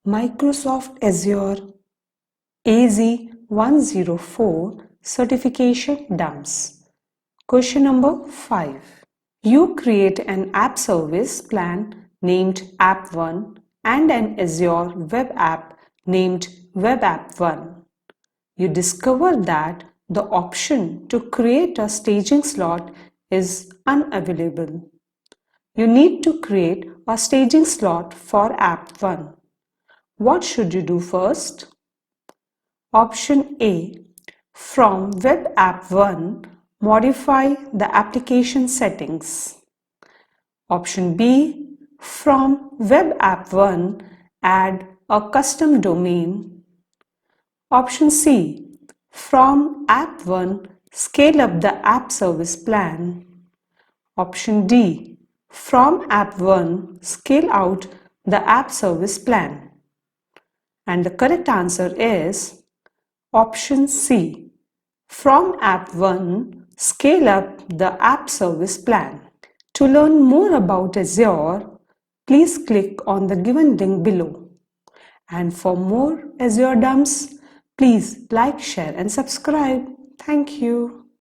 Microsoft Azure AZ-104 certification dumps. Question number 5. You create an app service plan named App1 and an Azure web app named Web App 1. You discover that the option to create a staging slot is unavailable. You need to create a staging slot for App 1. What should you do first? Option A. From Web App 1, modify the application settings. Option B. From Web App 1, add a custom domain. Option C. From App 1, scale up the app service plan. Option D. From App 1, scale out the app service plan. And the correct answer is Option C. From App 1, scale up the app service plan. To learn more about Azure, please click on the given link below. And for more Azure dumps, please like, share and subscribe. Thank you.